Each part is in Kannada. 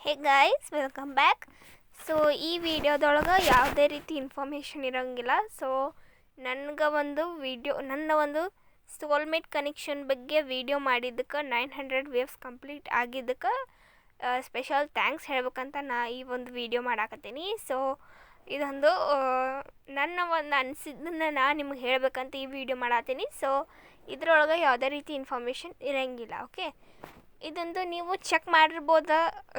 ಹೇ ಗೈಸ್, ವೆಲ್ಕಮ್ ಬ್ಯಾಕ್. ಸೊ ಈ ವಿಡಿಯೋದೊಳಗೆ ಯಾವುದೇ ರೀತಿ ಇನ್ಫಾರ್ಮೇಷನ್ ಇರೋಂಗಿಲ್ಲ. ಸೊ ನನ್ನ ಒಂದು ಸೋಲ್ಮೇಟ್ ಕನೆಕ್ಷನ್ ಬಗ್ಗೆ ವಿಡಿಯೋ ಮಾಡಿದ್ದಕ್ಕೆ 900 ವೇವ್ಸ್ ಕಂಪ್ಲೀಟ್ ಆಗಿದ್ದಕ್ಕೆ ಸ್ಪೆಷಲ್ ಥ್ಯಾಂಕ್ಸ್ ಹೇಳ್ಬೇಕಂತ ನಾ ಈ ಒಂದು ವಿಡಿಯೋ ಮಾಡಾಕತ್ತೀನಿ. ಸೊ ಇದೊಂದು ನನ್ನ ಒಂದು ಅನಿಸಿದ್ದನ್ನು ನಾನು ನಿಮ್ಗೆ ಹೇಳಬೇಕಂತ ಈ ವಿಡಿಯೋ ಮಾಡತ್ತೀನಿ. ಸೊ ಇದ್ರೊಳಗೆ ಯಾವುದೇ ರೀತಿ ಇನ್ಫಾರ್ಮೇಷನ್ ಇರೋಂಗಿಲ್ಲ. ಓಕೆ, ಇದೊಂದು ನೀವು ಚೆಕ್ ಮಾಡಿರ್ಬೋದ,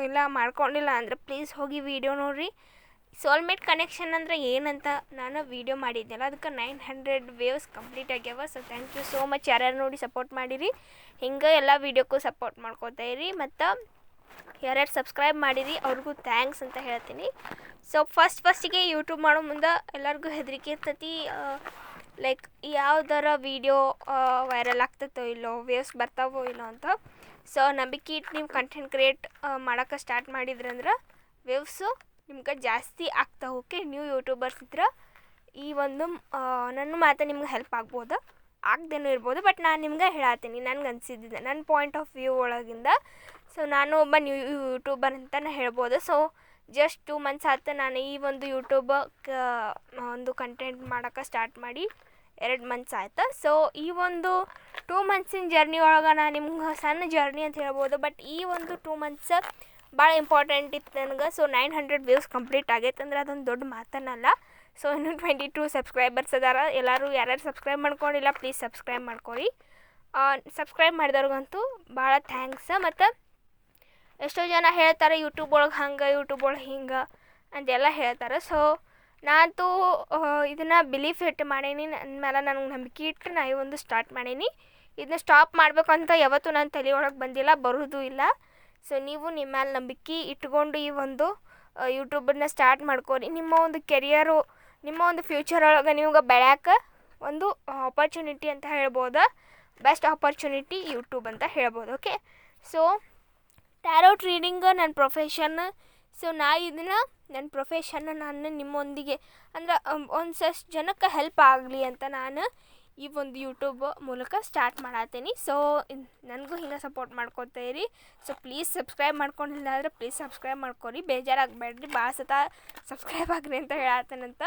ಇಲ್ಲ ಮಾಡ್ಕೊಂಡಿಲ್ಲ ಅಂದರೆ ಪ್ಲೀಸ್ ಹೋಗಿ ವಿಡಿಯೋ ನೋಡಿರಿ. ಸೋಲ್ಮೇಟ್ ಕನೆಕ್ಷನ್ ಅಂದರೆ ಏನಂತ ನಾನು ವಿಡಿಯೋ ಮಾಡಿದ್ದೆಲ್ಲ, ಅದಕ್ಕೆ 900 ವೇವ್ಸ್ ಕಂಪ್ಲೀಟ್ ಆಗ್ಯಾವ. So thank you so much ಯಾರ್ಯಾರು ನೋಡಿ ಸಪೋರ್ಟ್ ಮಾಡಿರಿ. ಹಿಂಗೆ ಎಲ್ಲ ವೀಡಿಯೋಕ್ಕೂ ಸಪೋರ್ಟ್ ಮಾಡ್ಕೋತಾ ಇರಿ. ಮತ್ತು ಯಾರ್ಯಾರು ಸಬ್ಸ್ಕ್ರೈಬ್ ಮಾಡಿರಿ ಅವ್ರಿಗೂ ಥ್ಯಾಂಕ್ಸ್ ಅಂತ ಹೇಳ್ತೀನಿ. ಸೊ ಫಸ್ಟಿಗೆ ಯೂಟ್ಯೂಬ್ ಮಾಡೋ ಮುಂದೆ ಎಲ್ಲರಿಗೂ ಹೆದರಿಕೆ ಇರ್ತೈತಿ, ಲೈಕ್ ಯಾವ್ದಾರ ವೀಡಿಯೋ ವೈರಲ್ ಆಗ್ತೈತೋ ಇಲ್ಲೋ, ವೇವ್ಸ್ ಬರ್ತಾವೋ ಇಲ್ಲೋ ಅಂತ. ಸೊ ನಂಬಿಕೆ ಇಟ್ಟು ನೀವು ಕಂಟೆಂಟ್ ಕ್ರಿಯೇಟ್ ಮಾಡೋಕ್ಕೆ ಸ್ಟಾರ್ಟ್ ಮಾಡಿದ್ರಂದ್ರೆ ವೇವ್ಸು ನಿಮ್ಗೆ ಜಾಸ್ತಿ ಆಗ್ತಾವೆ. ಓಕೆ, ನ್ಯೂ ಯೂಟ್ಯೂಬರ್ಸ್ ಇದ್ರೆ ಈ ಒಂದು ನನ್ನ ಮಾತು ನಿಮ್ಗೆ ಹೆಲ್ಪ್ ಆಗ್ಬೋದು, ಆಗದೇನೂ ಇರ್ಬೋದು. ಬಟ್ ನಾನು ನಿಮ್ಗೆ ಹೇಳತ್ತೀನಿ ನನಗೆ ಅನಿಸಿದ್ದಿದೆ, ನನ್ನ ಪಾಯಿಂಟ್ ಆಫ್ ವ್ಯೂ ಒಳಗಿಂದ. ಸೊ ನಾನು ಒಬ್ಬ ನ್ಯೂ ಯೂಟ್ಯೂಬರ್ ಅಂತಲೇ ಹೇಳ್ಬೋದು. ಸೊ ಜಸ್ಟ್ 2 ಮಂತ್ಸ್ ಆಯ್ತು ನಾನು ಈ ಒಂದು ಯೂಟ್ಯೂಬ್ ಒಂದು ಕಂಟೆಂಟ್ ಮಾಡೋಕ್ಕೆ ಸ್ಟಾರ್ಟ್ ಮಾಡಿ 2 ಮಂತ್ಸ್ ಆಯ್ತು. ಸೊ ಈ ಒಂದು 2 ಮಂತ್ಸಿನ ಜರ್ನಿ ಒಳಗೆ ನಾನು ನಿಮ್ಗೆ ಸಣ್ಣ ಜರ್ನಿ ಅಂತ ಹೇಳ್ಬೋದು. ಬಟ್ ಈ ಒಂದು 2 ಮಂತ್ಸ್ ಭಾಳ ಇಂಪಾರ್ಟೆಂಟ್ ಇತ್ತು ನನಗೆ. ಸೊ 900 ವೇವ್ಸ್ ಕಂಪ್ಲೀಟ್ ಆಗೈತೆ ಅಂದ್ರೆ ಅದೊಂದು ದೊಡ್ಡ ಮಾತನ್ನಲ್ಲ. ಸೊ ಇನ್ನೂ 22 ಸಬ್ಸ್ಕ್ರೈಬರ್ಸ್ ಅದಾರ. ಎಲ್ಲರೂ ಯಾರ್ಯಾರು ಸಬ್ಸ್ಕ್ರೈಬ್ ಮಾಡ್ಕೊಂಡಿಲ್ಲ ಪ್ಲೀಸ್ ಸಬ್ಸ್ಕ್ರೈಬ್ ಮಾಡ್ಕೊರಿ. ಸಬ್ಸ್ಕ್ರೈಬ್ ಮಾಡಿದವ್ರಿಗಂತೂ ಭಾಳ ಥ್ಯಾಂಕ್ಸ್. ಮತ್ತು ಎಷ್ಟೋ ಜನ ಹೇಳ್ತಾರೆ ಯೂಟ್ಯೂಬ್ ಒಳಗೆ ಹಂಗೆ, ಯೂಟ್ಯೂಬ್ ಒಳಗೆ ಹಿಂಗೆ ಅಂತೆಲ್ಲ ಹೇಳ್ತಾರೆ. ಸೊ ನಾನಂತೂ ಇದನ್ನು ಬಿಲೀಫ್ ಇಟ್ಟು ಮಾಡೀನಿ, ನನ್ನ ಮೇಲೆ ನನಗೆ ನಂಬಿಕೆ ಇಟ್ಟು ನಾ ಈ ಒಂದು ಸ್ಟಾರ್ಟ್ ಮಾಡೀನಿ. ಇದನ್ನ ಸ್ಟಾಪ್ ಮಾಡಬೇಕಂತ ಯಾವತ್ತೂ ನನ್ನ ತಲೆ ಒಳಗೆ ಬಂದಿಲ್ಲ, ಬರೋದು ಇಲ್ಲ. ಸೊ ನೀವು ನಿಮ್ಮ ಮೇಲೆ ನಂಬಿಕೆ ಇಟ್ಕೊಂಡು ಈ ಒಂದು ಯೂಟ್ಯೂಬನ್ನು ಸ್ಟಾರ್ಟ್ ಮಾಡ್ಕೊರಿ. ನಿಮ್ಮ ಒಂದು ಕೆರಿಯರು, ನಿಮ್ಮ ಒಂದು ಫ್ಯೂಚರ್ ಒಳಗೆ ನಿಮ್ಗೆ ಬೆಳ್ಯಾಕೆ ಒಂದು ಆಪರ್ಚುನಿಟಿ ಅಂತ ಹೇಳ್ಬೋದು. ಬೆಸ್ಟ್ ಆಪರ್ಚುನಿಟಿ ಯೂಟ್ಯೂಬ್ ಅಂತ ಹೇಳ್ಬೋದು. ಓಕೆ, ಸೊ ಟ್ಯಾರೋಟ್ ರೀಡಿಂಗ್ ನನ್ನ ಪ್ರೊಫೆಷನ್. ಸೊ ನನ್ನ ಪ್ರೊಫೆಷನ್ನ ನಾನು ನಿಮ್ಮೊಂದಿಗೆ ಅಂದ್ರೆ ಒಂದು ಜನಕ್ಕೆ ಹೆಲ್ಪ್ ಆಗಲಿ ಅಂತ ನಾನು ಈ ಒಂದು ಯೂಟ್ಯೂಬ್ ಮೂಲಕ ಸ್ಟಾರ್ಟ್ ಮಾಡತ್ತೀನಿ. ಸೊ ನನಗೂ ಹಿಂಗೆ ಸಪೋರ್ಟ್ ಮಾಡ್ಕೊತಾ ಇರಿ. ಸೊ ಪ್ಲೀಸ್ ಸಬ್ಸ್ಕ್ರೈಬ್ ಮಾಡ್ಕೊಂಡಿಲ್ಲ ಅಂದರೆ ಪ್ಲೀಸ್ ಸಬ್ಸ್ಕ್ರೈಬ್ ಮಾಡ್ಕೊರಿ, ಬೇಜಾರಾಗಬೇಡ್ರಿ. ಭಾಳ ಸತ ಸಬ್ಸ್ಕ್ರೈಬ್ ಆಗ್ರಿ ಅಂತ ಹೇಳತ್ತೇನಂತ.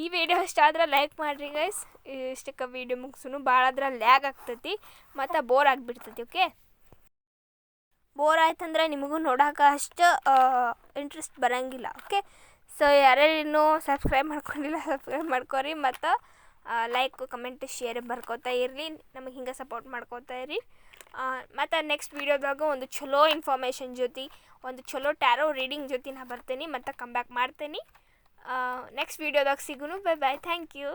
ಈ ವಿಡಿಯೋ ಇಷ್ಟ ಆದ್ರೆ ಲೈಕ್ ಮಾಡಿರಿ ಗೈಸ್. ಇಷ್ಟಕ್ಕೆ ವಿಡಿಯೋ ಮುಗಿಸು, ಭಾಳ ಅದ್ರ ಲ್ಯಾಗ್ ಆಗ್ತೈತಿ ಮತ್ತು ಬೋರ್ ಆಗಿಬಿಡ್ತೈತಿ. ಓಕೆ, ಬೋರ್ ಆಯ್ತಂದ್ರೆ ನಿಮಗೂ ನೋಡೋಕೆ ಅಷ್ಟು ಇಂಟ್ರೆಸ್ಟ್ ಬರೋಂಗಿಲ್ಲ. ಓಕೆ, ಸೊ ಯಾರ್ಯಾರು ಇನ್ನೂ ಸಬ್ಸ್ಕ್ರೈಬ್ ಮಾಡ್ಕೊಂಡಿಲ್ಲ ಸಬ್ಸ್ಕ್ರೈಬ್ ಮಾಡ್ಕೊರಿ. ಮತ್ತು ಲೈಕ್ ಕಮೆಂಟ್ ಶೇರ್ ಬರ್ಕೋತಾ ಇರಲಿ, ನಮಗೆ ಹಿಂಗೆ ಸಪೋರ್ಟ್ ಮಾಡ್ಕೋತಾ ಇರಿ. ಮತ್ತು ನೆಕ್ಸ್ಟ್ ವೀಡಿಯೋದಾಗ ಒಂದು ಚಲೋ ಇನ್ಫಾರ್ಮೇಷನ್ ಜೊತೆ, ಒಂದು ಚಲೋ ಟ್ಯಾರೋ ರೀಡಿಂಗ್ ಜೊತೆ ನಾ ಬರ್ತೀನಿ ಮತ್ತು ಕಮ್ ಬ್ಯಾಕ್ ಮಾಡ್ತೀನಿ. ನೆಕ್ಸ್ಟ್ ವೀಡಿಯೋದಾಗ ಸಿಗೋನು. Bye bye, thank you.